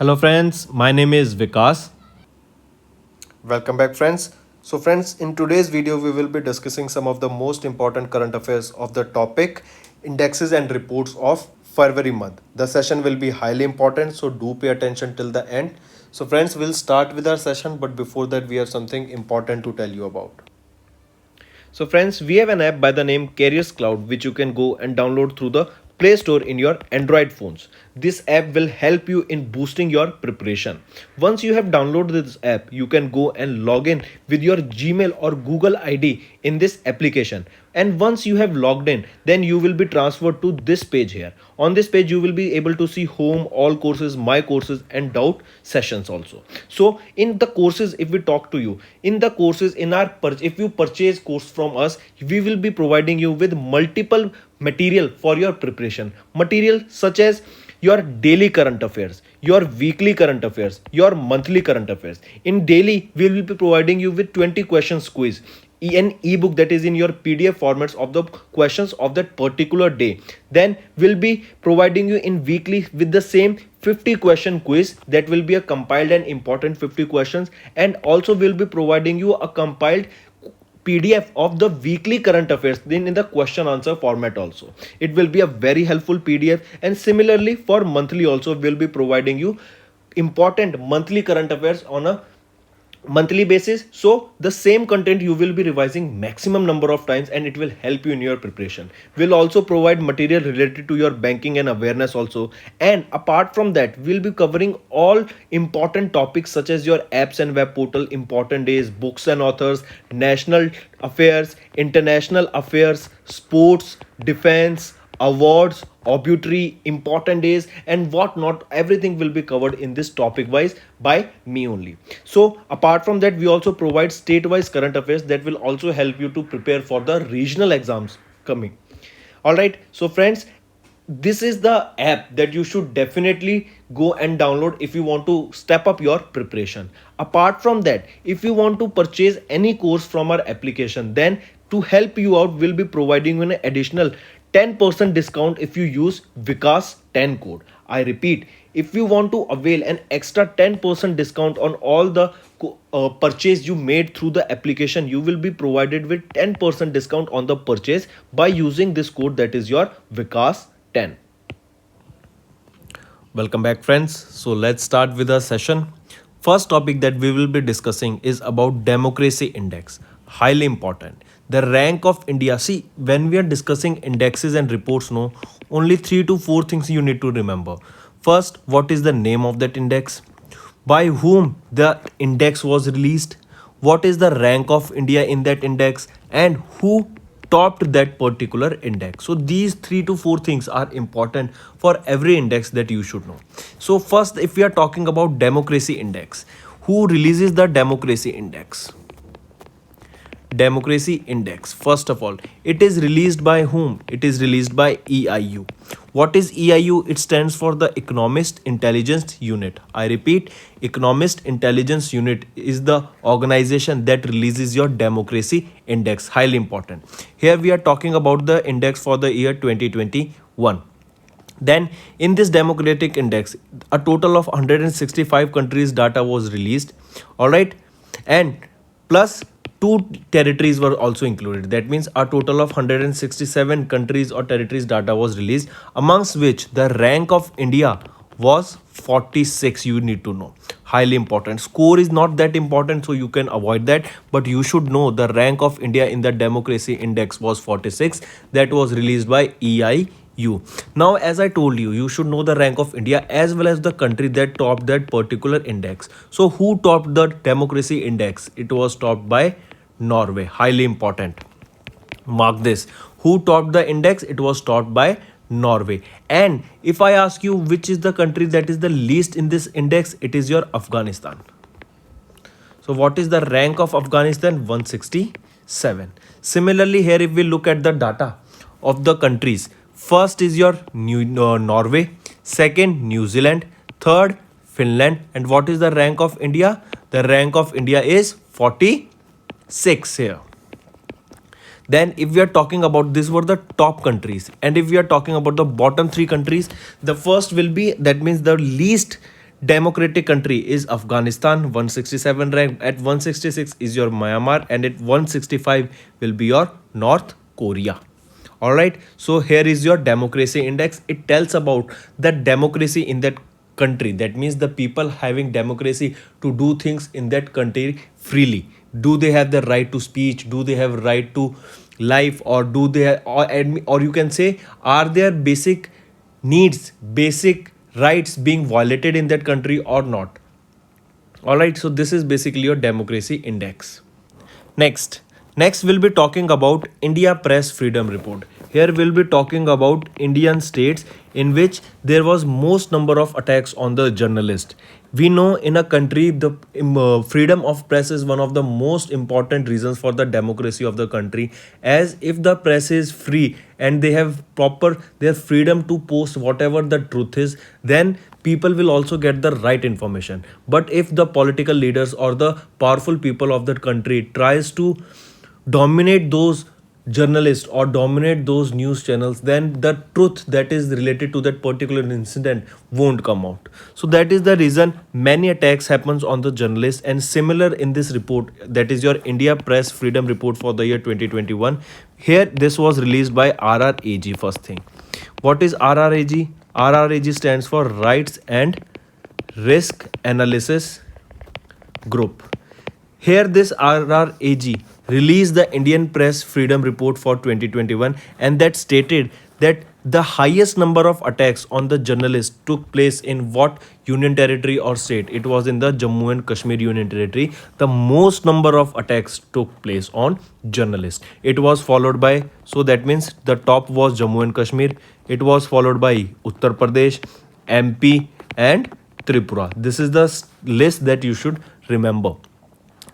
Hello friends, my name is Vikas. Welcome back, friends. So, friends, in today's video, we will be discussing some of the most important current affairs of the topic indexes and reports of February month. The session will be highly important, so do pay attention till the end. So, friends, we'll start with our session, but before that, we have something important to tell you about. So friends, we have an app by the name Cloud which you can go and download through the Play Store in your Android phones. This app will help you in boosting your preparation. Once you have downloaded this app, you can go and log in with your Gmail or Google ID in this application. And once you have logged in, then you will be transferred to this page here. On this page, you will be able to see home, all courses, my courses, and doubt sessions also. So in the courses, if we talk to you, in the courses, if you purchase course from us, we will be providing you with multiple material for your preparation. Material such as your daily current affairs, your weekly current affairs, your monthly current affairs. In daily, we will be providing you with 20 questions quiz, an ebook that is in your PDF formats of the questions of that particular day. Then we'll be providing you in weekly with the same 50 question quiz that will be a compiled and important 50 questions, and also we'll be providing you a compiled PDF of the weekly current affairs then in the question answer format also. It will be a very helpful PDF, and similarly for monthly also we'll be providing you important monthly current affairs on a monthly basis. So the same content you will be revising maximum number of times, and it will help you in your preparation. We'll also provide material related to your banking and awareness also, and apart from that we'll be covering all important topics such as your apps and web portal, important days, books and authors, national affairs, international affairs, sports, defense, awards, obituary, important days, and what not. Everything will be covered in this topic wise by me only. So apart from that, we also provide state wise current affairs that will also help you to prepare for the regional exams coming. All right, so friends, this is the app that you should definitely go and download if you want to step up your preparation. Apart from that, if you want to purchase any course from our application, then to help you out, we'll be providing you an additional 10% discount if you use Vikas 10 code. I repeat, if you want to avail an extra 10% discount on all the purchase you made through the application, you will be provided with 10% discount on the purchase by using this code, that is your Vikas 10. Welcome back, friends. So let's start with our session. First topic that we will be discussing is about democracy index. Highly important. The rank of India. See, when we are discussing indexes and reports, no, only 3 to 4 things you need to remember. First, what is the name of that index? By whom the index was released? What is the rank of India in that index? And who topped that particular index? So these 3 to 4 things are important for every index that you should know. So first, if we are talking about democracy index, who releases the democracy index? Democracy index, first of all, it is released by whom? It is released by EIU. What is EIU? It stands for the Economist Intelligence Unit. I repeat, Economist Intelligence Unit is the organization that releases your democracy index. Highly important. Here we are talking about the index for the year 2021. Then in this democratic index, a total of 165 countries data was released. All right, and plus 2 territories were also included. That means a total of 167 countries or territories data was released, amongst which the rank of India was 46. You need to know. Highly important. Score is not that important, so you can avoid that, but you should know the rank of India in the democracy index was 46. That was released by EIU. Now, as I told you, you should know the rank of India as well as the country that topped that particular index. So who topped the democracy index? It was topped by Norway. Highly important. Mark this. Who topped the index? It was topped by Norway. And if I ask you which is the country that is the least in this index, it is your Afghanistan. So what is the rank of Afghanistan? 167. Similarly, here if we look at the data of the countries, first is your Norway, second New Zealand, third Finland, and what is the rank of India? The rank of India is 46 here. Then if we are talking about, these were the top countries, and if we are talking about the bottom 3 countries, the first will be, that means the least democratic country is Afghanistan, 167 ranked. At 166 is your Myanmar, and at 165 will be your North Korea. All right, so here is your democracy index. It tells about the democracy in that country. That means the people having democracy to do things in that country freely. Do they have the right to speech? Do they have right to life? Or do they or you can say, are their basic needs, basic rights being violated in that country or not? All right, so this is basically your democracy index. Next we'll be talking about India Press Freedom Report. Here we'll be talking about Indian states in which there was most number of attacks on the journalist. We know in a country the freedom of press is one of the most important reasons for the democracy of the country, as if the press is free and they have proper their freedom to post whatever the truth is, then people will also get the right information. But if the political leaders or the powerful people of that country tries to dominate those journalists or dominate those news channels, then the truth that is related to that particular incident won't come out. So that is the reason many attacks happens on the journalists. And similar in this report, that is your India Press Freedom Report for the year 2021. Here this was released by RRAG. First thing, what is RRAG? RRAG stands for Rights and Risk Analysis Group. Here this RRAG released the Indian Press Freedom Report for 2021, and that stated that the highest number of attacks on the journalists took place in what union territory or state? It was in the Jammu and Kashmir Union Territory. The most number of attacks took place on journalists. It was followed by, so that means the top was Jammu and Kashmir. It was followed by Uttar Pradesh, MP and Tripura. This is the list that you should remember.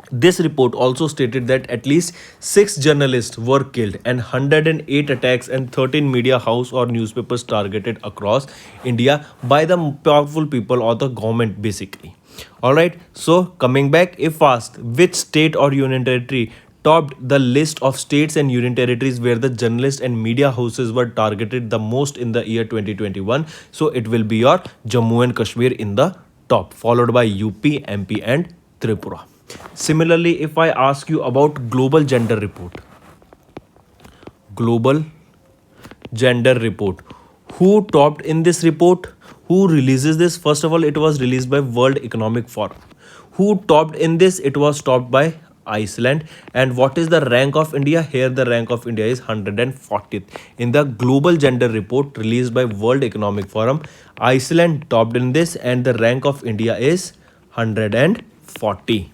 This report also stated that at least 6 journalists were killed and 108 attacks and 13 media house or newspapers targeted across India by the powerful people or the government basically. Alright, so coming back, if asked which state or union territory topped the list of states and union territories where the journalists and media houses were targeted the most in the year 2021, so it will be your Jammu and Kashmir in the top, followed by UP, MP and Tripura. Similarly, if I ask you about Global Gender Report, Global Gender Report, who topped in this report? Who releases this? First of all, it was released by World Economic Forum. Who topped in this? It was topped by Iceland. And what is the rank of India? Here the rank of India is 140th. In the Global Gender Report released by World Economic Forum, Iceland topped in this and the rank of India is 140.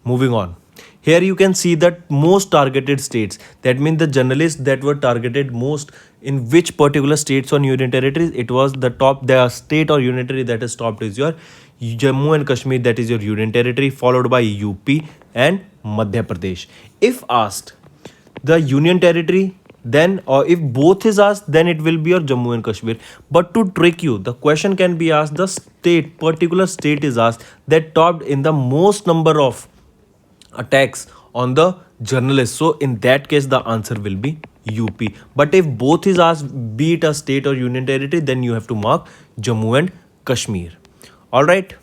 Moving on. Here you can see that most targeted states, that means the journalists that were targeted most in which particular states or union territories. It was the state or union territory that is topped is your Jammu and Kashmir, that is your union territory, followed by UP and Madhya Pradesh. If asked the union territory, then or if both is asked, then it will be your Jammu and Kashmir. But to trick you, the question can be asked, the particular state is asked that topped in the most number of attacks on the journalists. So in that case the answer will be UP. But if both is asked, be it a state or union territory, then you have to mark Jammu and Kashmir. Alright.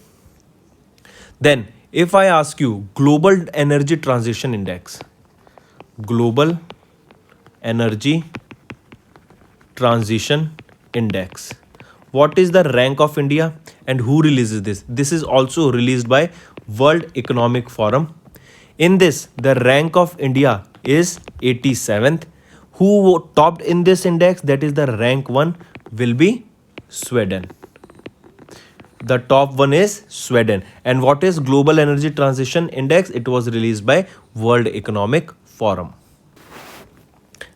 Then if I ask you Global Energy Transition Index, Global Energy Transition Index, what is the rank of India and who releases this? This is also released by World Economic Forum. In this, the rank of India is 87th. Who topped in this index? That is the rank 1 will be Sweden. The top one is Sweden. And what is Global Energy Transition Index? It was released by World Economic Forum.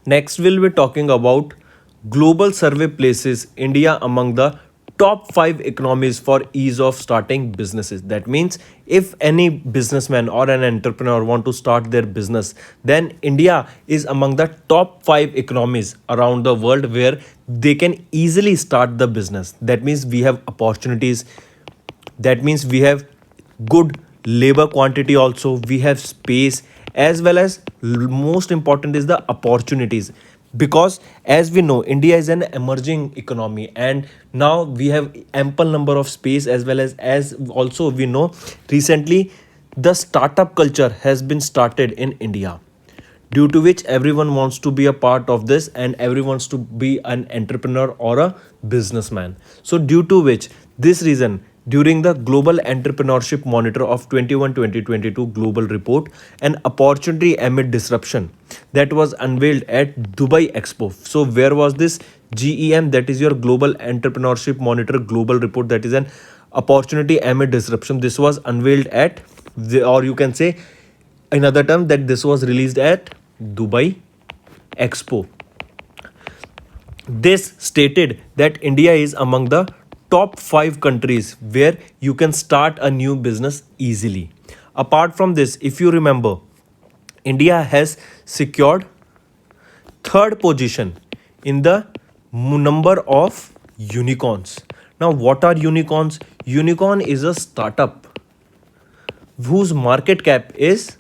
Next, we'll be talking about Global Survey places India among the top 5 economies for ease of starting businesses. That means if any businessman or an entrepreneur want to start their business, then India is among the top 5 economies around the world where they can easily start the business. That means we have opportunities. That means we have good labor quantity also. We have space, as well as most important is the opportunities. because as we know, India is an emerging economy, and now we have ample number of space, as also we know recently the startup culture has been started in India, due to which everyone wants to be a part of this and everyone wants to be an entrepreneur or a businessman. So due to which this reason, during the global entrepreneurship monitor of 21-2022 global report, an opportunity amid disruption that was unveiled at Dubai Expo. So where was this GEM, that is your global entrepreneurship monitor global report, that is an opportunity amid disruption. This was unveiled at or you can say another term, that this was released at Dubai Expo. This stated that India is among the top 5 countries where you can start a new business easily. Apart from this, if you remember, India has secured third position in the number of unicorns. Now, what are unicorns? Unicorn is a startup whose market cap is,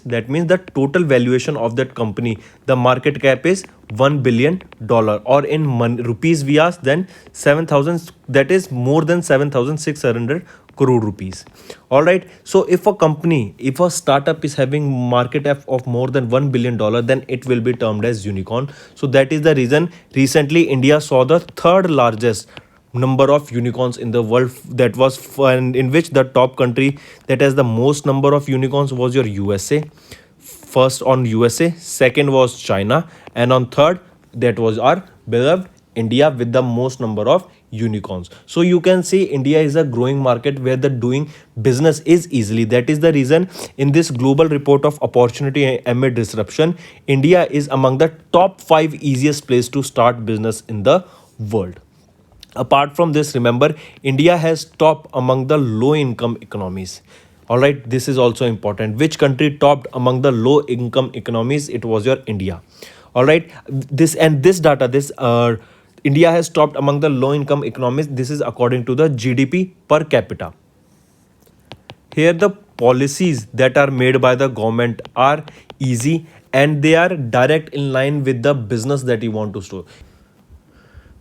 that means the total valuation of that company, the market cap is $1 billion, or in rupees we ask, then 7,000, that is more than 7,600 crore rupees. All right, so if a startup is having market cap of more than $1 billion, then it will be termed as unicorn. So that is the reason recently India saw the third largest number of unicorns in the world, that was in which the top country that has the most number of unicorns was your USA. First on USA, second was China, and on third that was our beloved India with the most number of unicorns. So you can see India is a growing market where the doing business is easily. That is the reason in this global report of opportunity amid disruption, India is among the top 5 easiest place to start business in the world. Apart from this, remember, India has top among the low income economies. All right, this is also important. Which country topped among the low income economies? It was your India. All right, this data, this India has topped among the low income economies. This is according to the GDP per capita. Here the policies that are made by the government are easy and they are direct in line with the business that you want to do.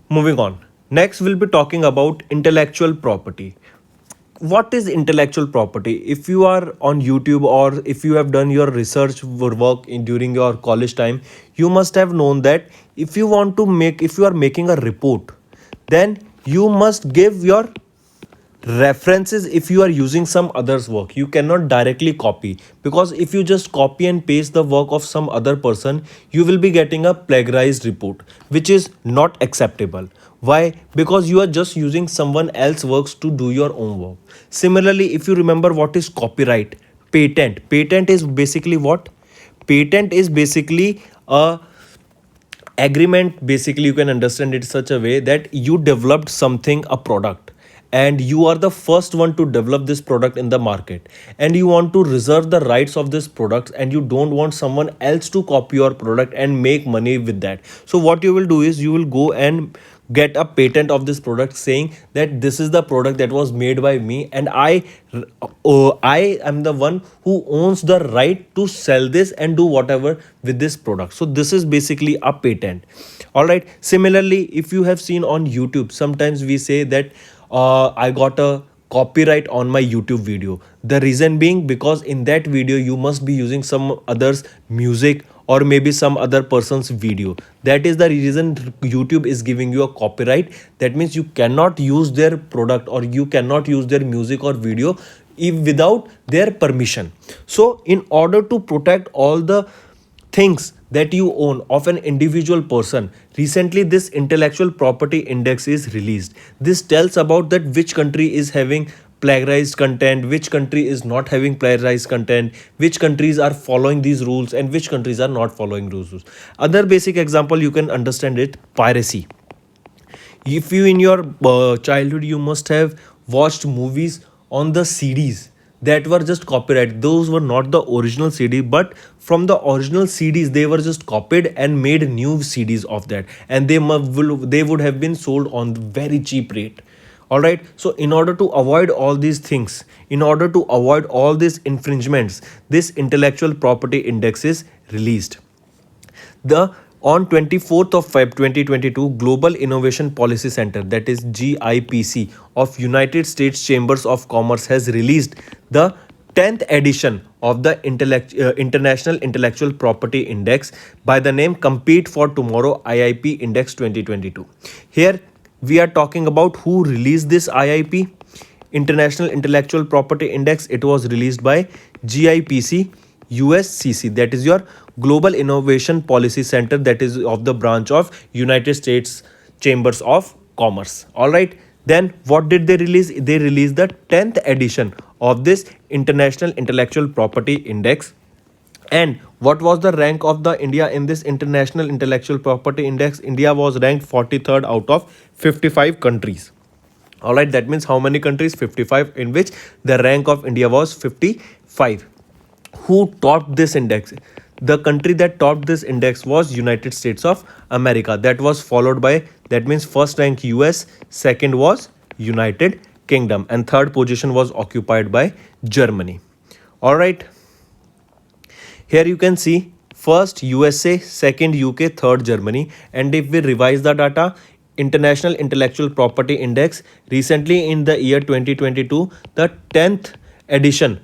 Moving on. Next, we'll be talking about intellectual property. What is intellectual property? If you are on YouTube or if you have done your research work during your college time, you must have known that if you are making a report, then you must give your references. If you are using some other's work, you cannot directly copy, because if you just copy and paste the work of some other person, you will be getting a plagiarized report, which is not acceptable. Why? Because you are just using someone else's works to do your own work. Similarly, if you remember what is copyright, patent is basically what? Patent is basically a agreement. Basically, you can understand it such a way that you developed something, a product, and you are the first one to develop this product in the market, and you want to reserve the rights of this product, and you don't want someone else to copy your product and make money with that. So what you will do is you will go and get a patent of this product saying that this is the product that was made by me, and I am the one who owns the right to sell this and do whatever with this product. So this is basically a patent. All right, similarly, if you have seen on YouTube, sometimes we say that I got a copyright on my YouTube video. The reason being, because in that video you must be using some others music or maybe some other person's video. That is the reason YouTube is giving you a copyright. That means you cannot use their product or you cannot use their music or video if without their permission. So in order to protect all the things that you own of an individual person, recently this intellectual property index is released. This tells about that which country is having plagiarized content, which country is not having plagiarized content, which countries are following these rules and which countries are not following those rules. Other basic example you can understand it, piracy. If you in your childhood you must have watched movies on the CDs that were just copyright. Those were not the original CD, but from the original CDs they were just copied and made new CDs of that, and they would have been sold on very cheap rate. All right, so in order to avoid all these things, in order to avoid all these infringements, this intellectual property index is released. The On 24th of Feb 2022, Global Innovation Policy Center, that is GIPC, of United States Chambers of Commerce has released the 10th edition of the International Intellectual Property Index by the name Compete for Tomorrow IIP Index 2022. Here we are talking about who released this IIP, International Intellectual Property Index. It was released by GIPC USCC, that is your Global Innovation Policy Center, that is of the branch of United States Chambers of Commerce. All right, then what did they release? They released the 10th edition of this International Intellectual Property Index. And what was the rank of the India in this International Intellectual Property Index? India was ranked 43rd out of 55 countries. All right, that means how many countries? 55, in which the rank of India was 55. Who topped this index? The country that topped this index was United States of America. That was followed by, that means first rank US, second was United Kingdom, and third position was occupied by Germany. All right, here you can see first USA, second UK, third Germany. And if we revise the data, International Intellectual Property Index recently in the year 2022, the 10th edition,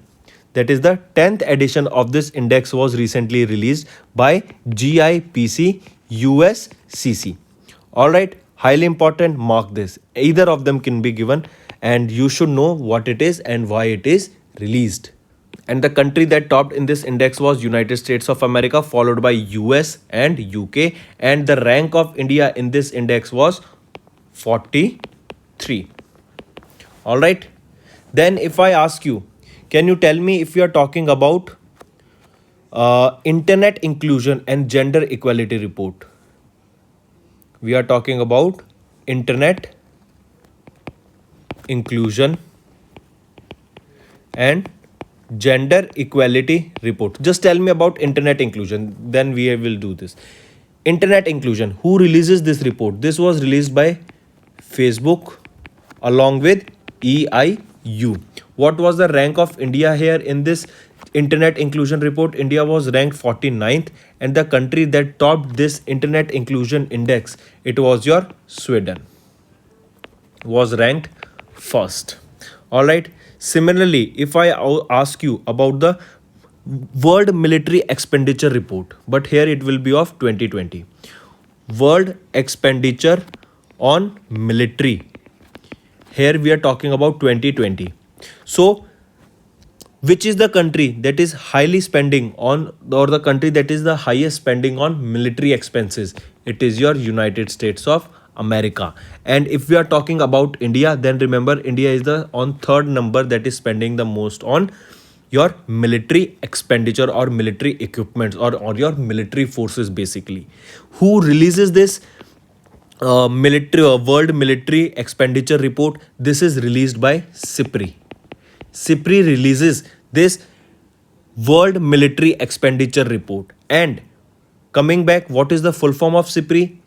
that is the 10th edition of this index was recently released by GIPC USCC. All right, highly important, mark this. Either of them can be given and you should know what it is and why it is released. And the country that topped in this index was United States of America, followed by US and UK. And the rank of India in this index was 43. All right. Then if I ask you, can you tell me if you are talking about internet inclusion and gender equality report? We are talking about internet inclusion and gender equality report. Just tell me about internet inclusion, then we will do this. Internet inclusion, who releases this report? This was released by Facebook along with EIU. What was the rank of India here in this internet inclusion report? India was ranked 49th, and the country that topped this internet inclusion index, it was your Sweden, was ranked first. All right. Similarly, if I ask you about the World Military Expenditure report, but here it will be of 2020. World expenditure on military. Here we are talking about 2020. So, which is the country that is highly spending on, or the country that is the highest spending on military expenses? It is your United States of America. And if we are talking about India, then remember India is the on third number that is spending the most on your military expenditure or military equipments or your military forces basically. Who releases this World Military Expenditure report? This is released by SIPRI. SIPRI releases this World Military Expenditure report. And coming back, what is the full form of SIPRI?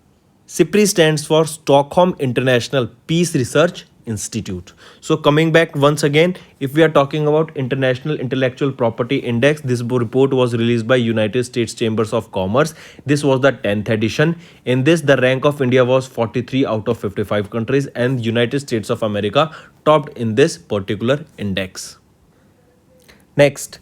SIPRI stands for Stockholm International Peace Research Institute. So coming back once again, if we are talking about International Intellectual Property Index, this report was released by United States Chambers of Commerce. This was the 10th edition. In this, the rank of India was 43 out of 55 countries, and United States of America topped in this particular index. Next,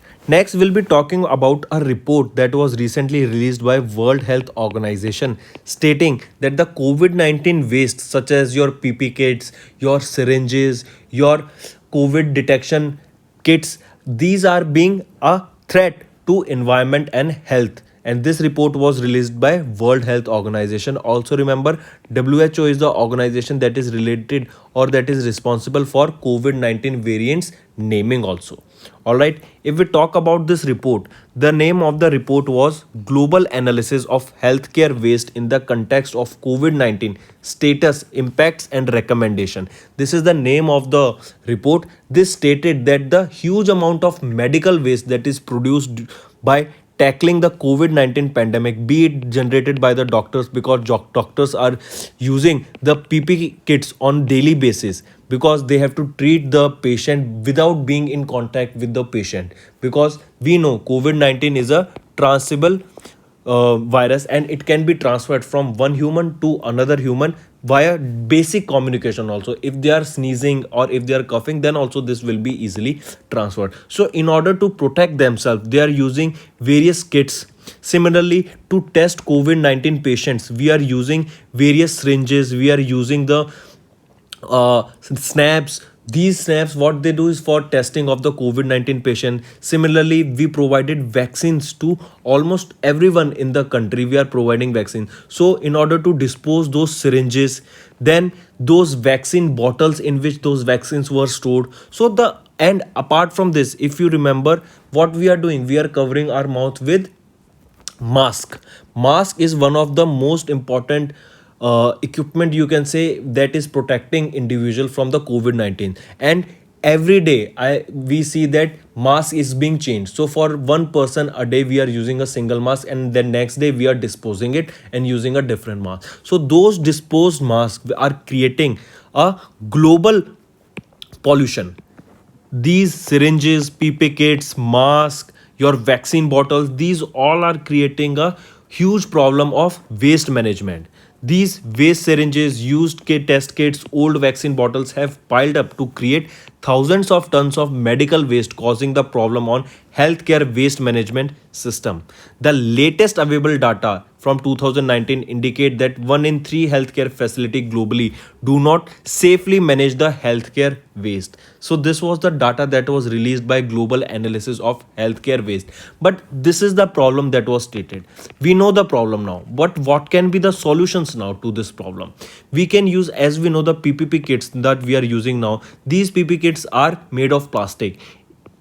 we'll be talking about a report that was recently released by World Health Organization stating that the COVID-19 waste such as your PP kits, your syringes, your COVID detection kits, these are being a threat to environment and health. And this report was released by World Health Organization. Also remember, WHO is the organization that is related or that is responsible for COVID-19 variants naming also. Alright, if we talk about this report, the name of the report was Global Analysis of Healthcare Waste in the Context of COVID-19 Status, Impacts and Recommendation. This is the name of the report. This stated that the huge amount of medical waste that is produced by tackling the COVID-19 pandemic, be it generated by the doctors, because doctors are using the PP kits on daily basis because they have to treat the patient without being in contact with the patient, because we know COVID-19 is a transmissible virus, and it can be transferred from one human to another human via basic communication. Also, if they are sneezing or if they are coughing, then also this will be easily transferred. So in order to protect themselves, they are using various kits. Similarly, to test COVID-19 patients, we are using various syringes, we are using the snaps. These snaps, what they do is for testing of the COVID-19 patient. Similarly, we provided vaccines to almost everyone in the country. We are providing vaccine. So in order to dispose those syringes, then those vaccine bottles in which those vaccines were stored. So the and apart from this, if you remember what we are doing, we are covering our mouth with mask is one of the most important equipment, you can say, that is protecting individual from the COVID-19. And every day we see that mask is being changed. So for one person a day we are using a single mask, and then next day we are disposing it and using a different mask. So those disposed masks are creating a global pollution. These syringes, PP kits, masks, your vaccine bottles, these all are creating a huge problem of waste management. These waste syringes, used test kits, old vaccine bottles have piled up to create thousands of tons of medical waste, causing the problem on healthcare waste management system. The latest available data from 2019 indicate that 1 in 3 healthcare facility globally do not safely manage the healthcare waste. So this was the data that was released by Global Analysis of Healthcare Waste. But this is the problem that was stated. We know the problem now. But what can be the solutions now to this problem? We can use, as we know, the PPP kits that we are using now. These PP kits are made of plastic.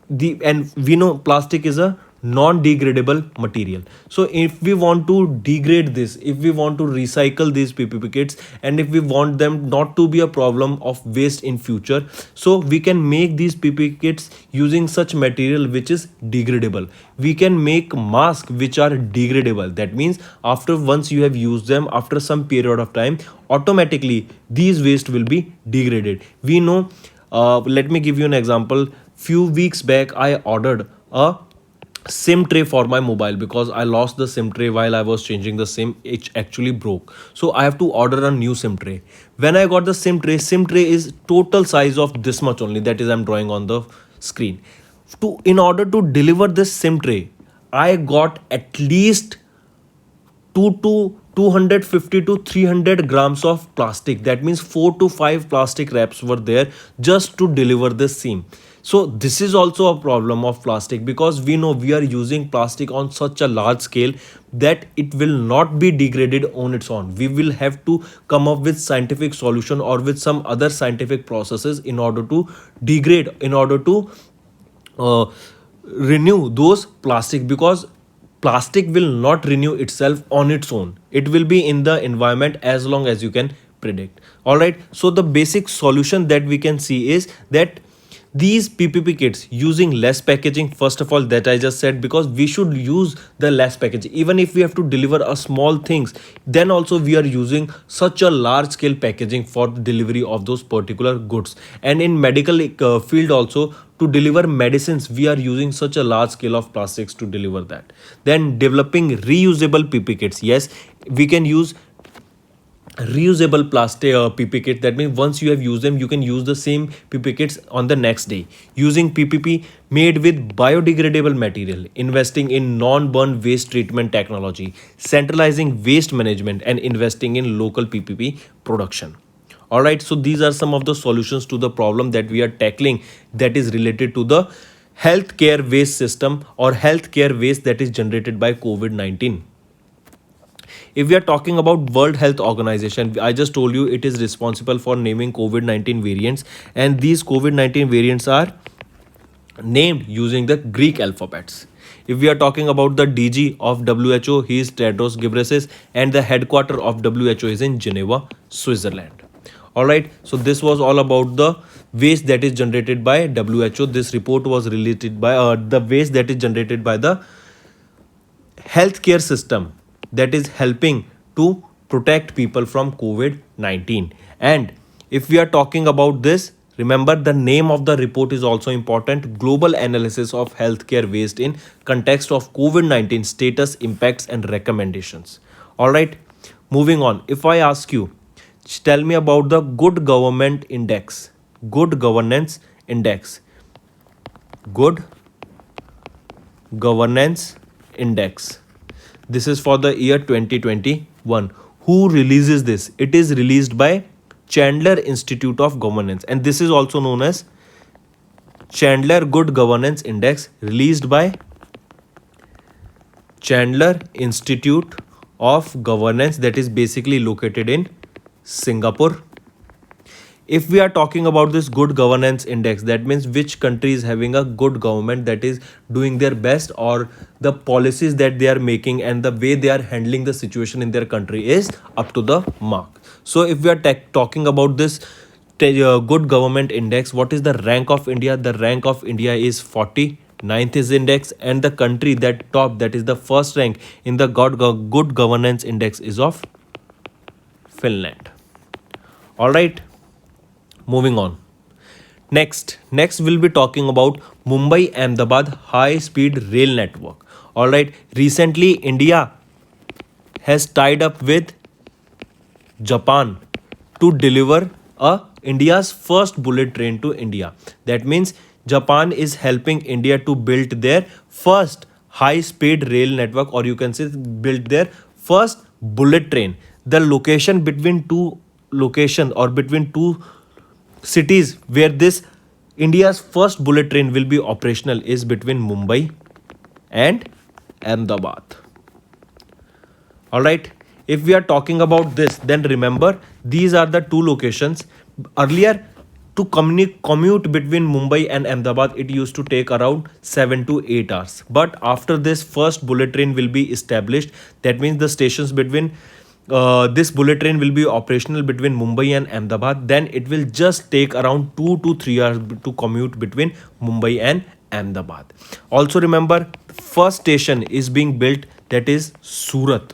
And we know plastic is a non-degradable material. So if we want to degrade this, if we want to recycle these PPP kits, and if we want them not to be a problem of waste in future, so we can make these PPP kits using such material which is degradable. We can make masks which are degradable. That means after once you have used them, after some period of time, automatically these waste will be degraded. We know, let me give you an example. Few weeks back I ordered a SIM tray for my mobile because I lost the SIM tray while I was changing the SIM. It actually broke. So I have to order a new SIM tray. When I got the SIM tray is total size of this much only. That is, I'm drawing on the screen. In order to deliver this SIM tray, I got at least 250 to 300 grams of plastic. That means 4 to 5 plastic wraps were there just to deliver this SIM. So this is also a problem of plastic, because we know we are using plastic on such a large scale that it will not be degraded on its own. We will have to come up with scientific solution or with some other scientific processes in order to degrade, in order to uh, renew those plastic, because plastic will not renew itself on its own. It will be in the environment as long as you can predict. All right, so the basic solution that we can see is that these PPP kits using less packaging, first of all, that I just said, because we should use the less packaging. Even if we have to deliver a small things, then also we are using such a large scale packaging for the delivery of those particular goods. And in medical field also, to deliver medicines, we are using such a large scale of plastics to deliver that. Then developing reusable PP kits. Yes, we can use reusable plastic PP kit. That means once you have used them, you can use the same PP kits on the next day. Using PPP made with biodegradable material, investing in non-burn waste treatment technology, centralizing waste management, and investing in local PPP production. All right, so these are some of the solutions to the problem that we are tackling, that is related to the healthcare waste system or healthcare waste that is generated by COVID-19. If we are talking about World Health Organization, I just told you it is responsible for naming COVID-19 variants, and these COVID-19 variants are named using the Greek alphabets. If we are talking about the DG of WHO, he is Tedros Ghebreyesus, and the headquarter of WHO is in Geneva, Switzerland. All right, so this was all about the waste that is generated by WHO. This report was related by the waste that is generated by the healthcare system that is helping to protect people from COVID-19. And if we are talking about this Remember, the name of the report is also important. Global analysis of healthcare waste in context of COVID-19 status, impacts, and recommendations. All right, moving on. If I ask you, tell me about the Good Government Index, Good Governance Index, Good Governance Index. This is for the year 2021. Who releases this? It is released by Chandler Institute of Governance, and this is also known as Chandler Good Governance Index, released by Chandler Institute of Governance, that is basically located in Singapore. If we are talking about this good governance index, that means which country is having a good government that is doing their best, or the policies that they are making and the way they are handling the situation in their country is up to the mark. So if we are talking about this good government index, what is the rank of India? The rank of India is 49th is index, and the country that top, that is the first rank in the good governance index, is of Finland. All right, moving on. Next we'll be talking about Mumbai Ahmedabad high speed rail network. All right, recently India has tied up with Japan to deliver a India's first bullet train to India. That means Japan is helping India to build their first high speed rail network, or you can say build their first bullet train. The location between two location, or between two cities where this India's first bullet train will be operational, is between Mumbai and Ahmedabad. All right, if we are talking about this, then remember these are the two locations. Earlier, to commute between Mumbai and Ahmedabad, it used to take around 7 to 8 hours. But after this first bullet train will be established, that means the stations between this bullet train will be operational between Mumbai and Ahmedabad, then it will just take around 2 to 3 hours to commute between Mumbai and Ahmedabad. Also remember, first station is being built, that is Surat.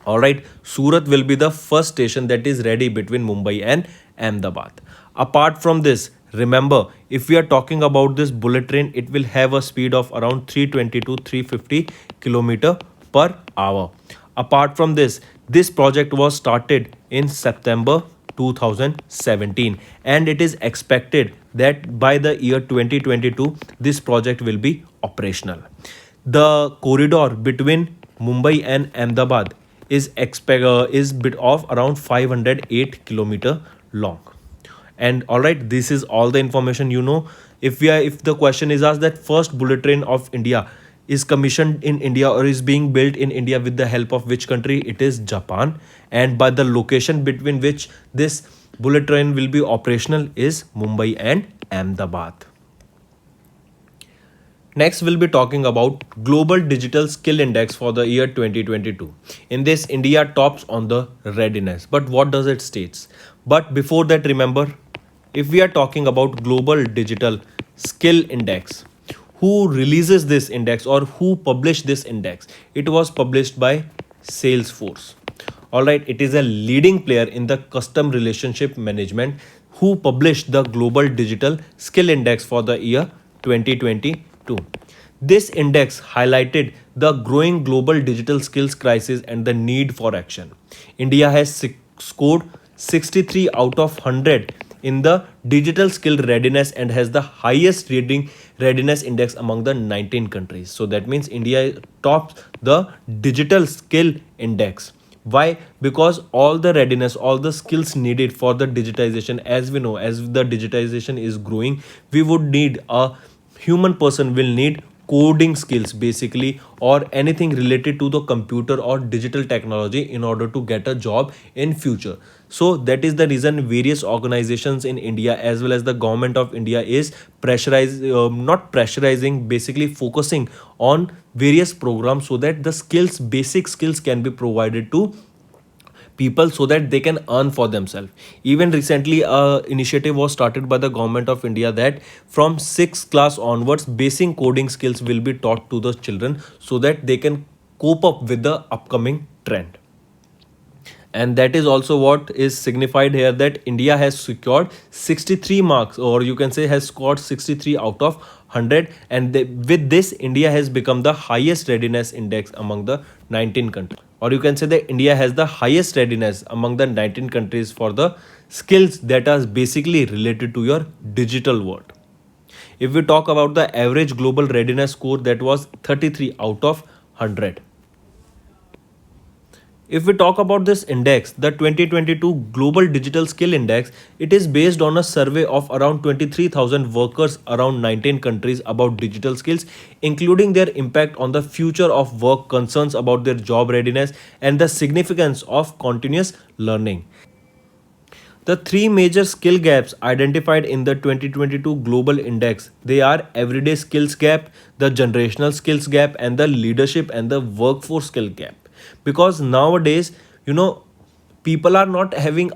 All right, Surat will be the first station that is ready between Mumbai and Ahmedabad. Apart from this, remember, if we are talking about this bullet train, it will have a speed of around 320 to 350 kilometer per hour. Apart from this, this project was started in September 2017, and it is expected that by the year 2022 this project will be operational. The corridor between Mumbai and Ahmedabad is bit of around 508 kilometer long. And all right, this is all the information you know. If the question is asked that first bullet train of India is commissioned in India or is being built in India with the help of which country, it is Japan. And by the location between which this bullet train will be operational is Mumbai and Ahmedabad. Next, we'll be talking about Global Digital Skill Index for the year 2022. In this, India tops on the readiness. But what does it states? But before that, remember, if we are talking about Global Digital Skill Index, who releases this index or who published this index? It was published by Salesforce. All right, it is a leading player in the custom relationship management who published the Global Digital Skill Index for the year 2022. This index highlighted the growing global digital skills crisis and the need for action. India has scored 63 out of 100 in the digital skill readiness and has the highest rating readiness index among the 19 countries. So that means India tops the digital skill index. Why? Because all the readiness, all the skills needed for the digitization, as we know, as the digitization is growing, we would need a human person will need coding skills basically, or anything related to the computer or digital technology in order to get a job in future. So that is the reason various organizations in India as well as the government of India is not pressurizing, basically focusing on various programs so that the skills, basic skills can be provided to people so that they can earn for themselves. Even recently, a initiative was started by the government of India that from 6th class onwards, basic coding skills will be taught to the children so that they can cope up with the upcoming trend. And that is also what is signified here, that India has secured 63 marks, or you can say has scored 63 out of 100. And with this, India has become the highest readiness index among the 19 countries, or you can say that India has the highest readiness among the 19 countries for the skills that are basically related to your digital world. If we talk about the average global readiness score, that was 33 out of 100. If we talk about this index, the 2022 Global Digital Skill Index, it is based on a survey of around 23,000 workers around 19 countries about digital skills, including their impact on the future of work, concerns about their job readiness, and the significance of continuous learning. The three major skill gaps identified in the 2022 Global Index, they are everyday skills gap, the generational skills gap, and the leadership and the workforce skill gap. Because nowadays, people are not having,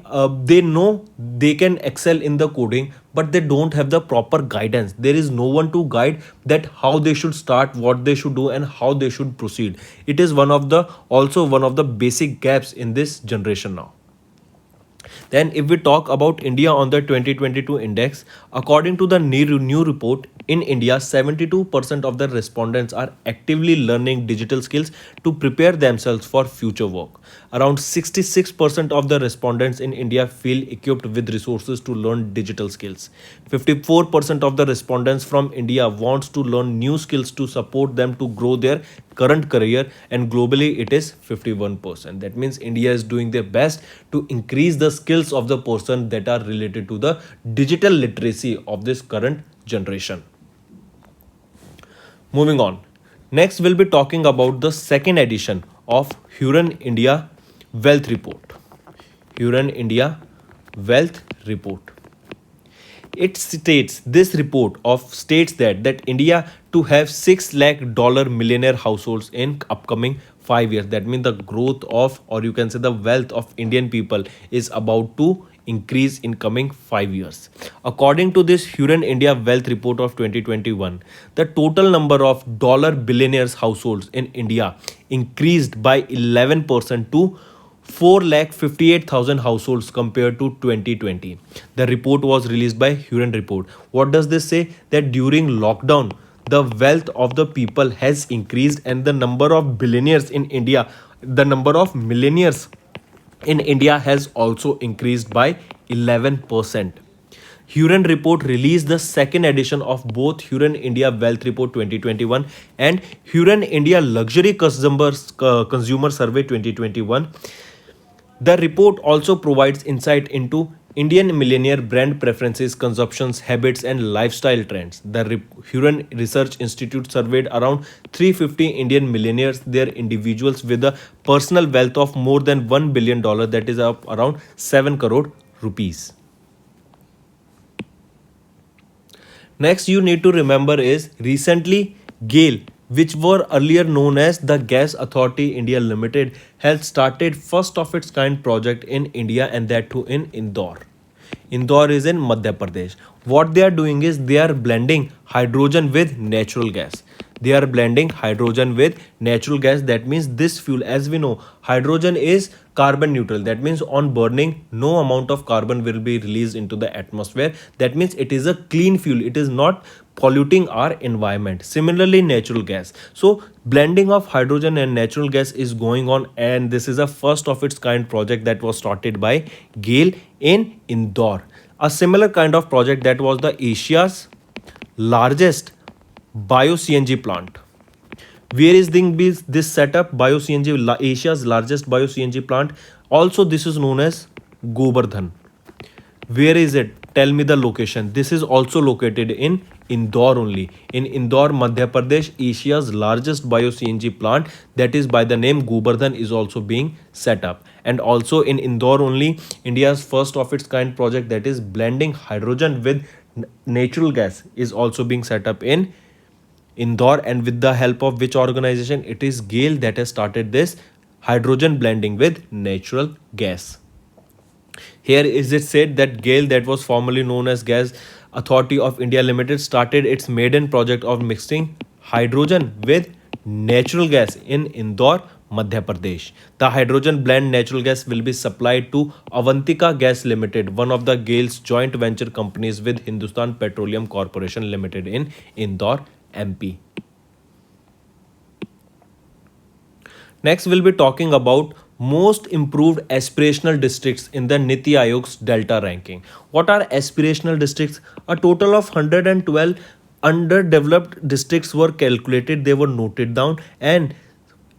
they know they can excel in the coding, but they don't have the proper guidance. There is no one to guide that how they should start, what they should do, and how they should proceed. It is one of the basic gaps in this generation now. Then, if we talk about India on the 2022 index, according to the new report, in India, 72% of the respondents are actively learning digital skills to prepare themselves for future work. Around 66% of the respondents in India feel equipped with resources to learn digital skills. 54% of the respondents from India wants to learn new skills to support them to grow their current career, and globally it is 51%. That means India is doing their best to increase the skills of the person that are related to the digital literacy of this current generation. Moving on. Next, we'll be talking about the second edition of Huron India Wealth Report. Huron India Wealth Report. It states, this report of states that India to have 6 lakh dollar millionaire households in upcoming 5 years. That means the growth of, or you can say the wealth of Indian people is about to increase in coming 5 years. According to this Huron India Wealth Report of 2021, the total number of dollar billionaires households in India increased by 11% to 4,58,000 households compared to 2020. The report was released by Huron Report. What does this say? That during lockdown, the wealth of the people has increased, and the number of billionaires in India, the number of millionaires in India has also increased by 11%. Huron Report released the second edition of both Huron India Wealth Report 2021 and Huron India Luxury Consumer Survey 2021. The report also provides insight into Indian millionaire brand preferences, consumption habits, and lifestyle trends. The Huron Research Institute surveyed around 350 Indian millionaires, their individuals with a personal wealth of more than $1 billion, that is up around 7 crore rupees. Next, you need to remember is recently GAIL, which were earlier known as the Gas Authority India Limited, has started first of its kind project in India, and that too in Indore. Indore is in Madhya Pradesh. What they are doing is they are blending hydrogen with natural gas. They are blending hydrogen with natural gas. That means this fuel, as we know, hydrogen is carbon neutral. That means on burning, no amount of carbon will be released into the atmosphere. That means it is a clean fuel. It is not polluting our environment. Similarly, natural gas. So blending of hydrogen and natural gas is going on, and this is a first of its kind project that was started by GAIL in Indore. A similar kind of project that was the Asia's largest bio-CNG plant. Where is this setup? Bio-CNG, Asia's largest bio-CNG plant. Also, this is known as Govardhan. Where is it? Tell me the location. This is also located in Indore only. In Indore, Madhya Pradesh, Asia's largest bio-CNG plant, that is by the name Govardhan, is also being set up. And also in Indore only, India's first of its kind project, that is blending hydrogen with natural gas, is also being set up in Indore. And with the help of which organization? It is GAIL that has started this hydrogen blending with natural gas. Here is it said that GAIL, that was formerly known as Gas Authority of India Limited, started its maiden project of mixing hydrogen with natural gas in Indore, Madhya Pradesh. The hydrogen blend natural gas will be supplied to Avantika Gas Limited, one of the GAIL's joint venture companies with Hindustan Petroleum Corporation Limited in Indore, MP. Next, we'll be talking about most improved aspirational districts in the Niti Aayog's Delta ranking. What are aspirational districts? A total of 112 underdeveloped districts were calculated, they were noted down, and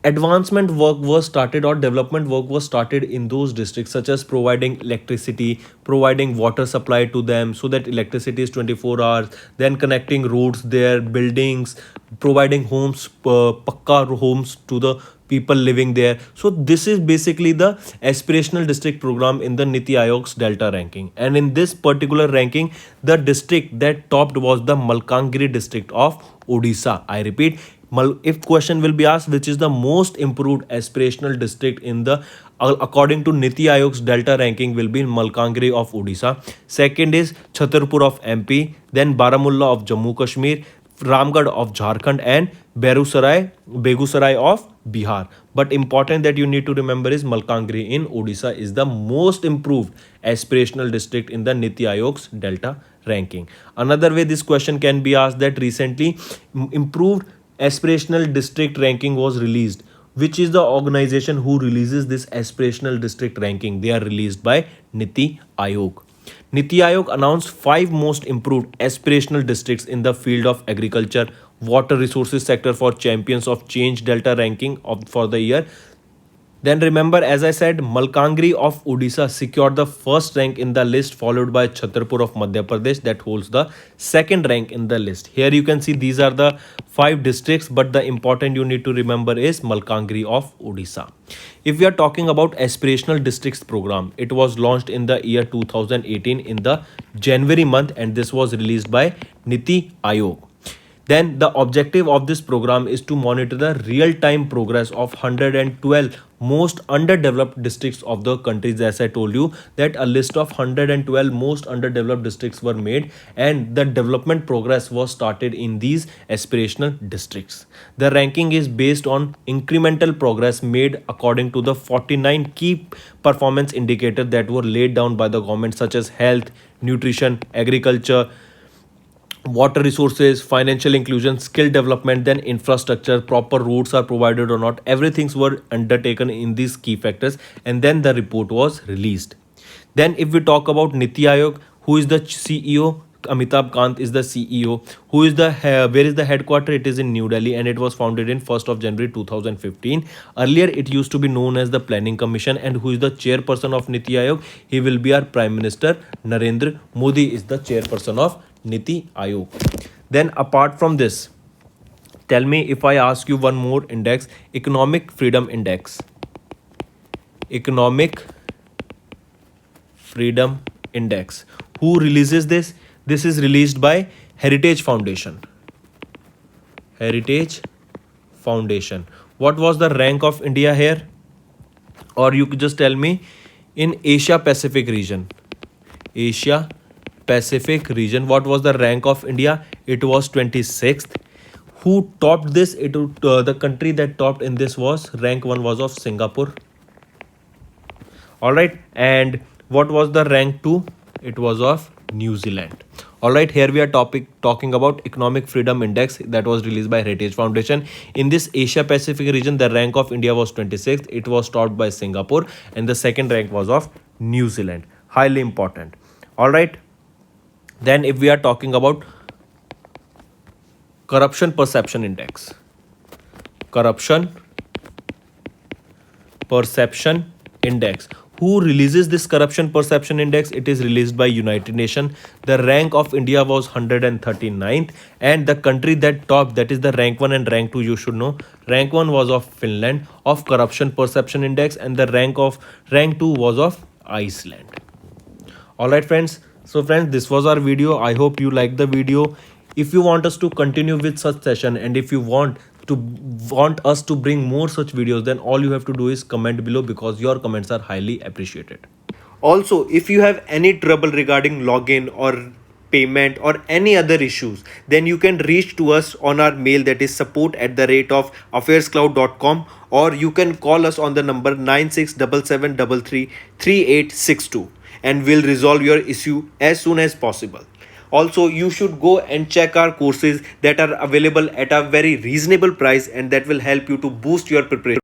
advancement work was started or development work was started in those districts, such as providing electricity, providing water supply to them so that electricity is 24 hours, then connecting roads there, buildings, providing homes, pakka homes to the people living there. So this is basically the aspirational district program in the Niti Aayog's Delta ranking. And in this particular ranking, the district that topped was the Malkangiri district of Odisha. I repeat, if question will be asked which is the most improved aspirational district in the according to Niti Aayog's Delta ranking, will be Malkangiri of Odisha. Second is Chhatarpur of MP, then Baramulla of Jammu Kashmir, Ramgarh of Jharkhand, and Begusarai of Bihar. But important that you need to remember is Malkangiri in Odisha is the most improved aspirational district in the Niti Aayog's Delta ranking. Another way this question can be asked, that recently improved aspirational district ranking was released. Which is the organization who releases this aspirational district ranking? They are released by Niti Aayog. Niti Aayog announced 5 most improved aspirational districts in the field of agriculture, water resources sector for champions of change Delta ranking for the year. Then remember, as I said, Malkangiri of Odisha secured the first rank in the list, followed by Chhatarpur of Madhya Pradesh that holds the second rank in the list. Here you can see these are the 5 districts, but the important you need to remember is Malkangiri of Odisha. If we are talking about aspirational districts program, it was launched in the year 2018 in the January month, and this was released by Niti Aayog. Then the objective of this program is to monitor the real-time progress of 112 most underdeveloped districts of the countries. As I told you that a list of 112 most underdeveloped districts were made, and the development progress was started in these aspirational districts. The ranking is based on incremental progress made according to the 49 key performance indicators that were laid down by the government, such as health, nutrition, agriculture, water resources, financial inclusion, skill development, then infrastructure, proper roads are provided or not. Everything's were undertaken in these key factors, and then the report was released. Then if we talk about Niti Aayog, who is the CEO? Amitabh Kant is the CEO. Who is the where is the headquarter? It is in New Delhi, and it was founded in 1st of January 2015. Earlier it used to be known as the Planning Commission. And who is the chairperson of Niti Aayog? He will be our Prime Minister Narendra Modi is the chairperson of Niti Aayog. Then apart from this, tell me, if I ask you one more index, Economic Freedom Index. Economic Freedom Index. Who releases this? This is released by Heritage Foundation. Heritage Foundation. What was the rank of India here? Or you could just tell me in Asia Pacific region. Asia Pacific region, what was the rank of India? It was 26th. Who topped this? The country that topped in this was rank 1 was of Singapore. Alright, and what was the rank 2? It was of New Zealand. Alright, here we are talking about Economic Freedom Index that was released by Heritage Foundation. In this Asia Pacific region, the rank of India was 26th. It was topped by Singapore, and the second rank was of New Zealand. Highly important. Alright. Then if we are talking about Corruption Perception Index. Corruption Perception Index. Who releases this Corruption Perception Index? It is released by United Nations. The rank of India was 139th, and the country that topped, that is the rank 1 and rank 2, you should know. Rank 1 was of Finland of Corruption Perception Index, and the rank 2 was of Iceland. Alright friends. So friends, this was our video. I hope you liked the video. If you want us to continue with such session, and if you want us to bring more such videos, then all you have to do is comment below, because your comments are highly appreciated. Also, if you have any trouble regarding login or payment or any other issues, then you can reach to us on our mail, that is support@affairscloud.com, or you can call us on the number 9677333862, and we'll resolve your issue as soon as possible. Also, you should go and check our courses that are available at a very reasonable price, and that will help you to boost your preparation.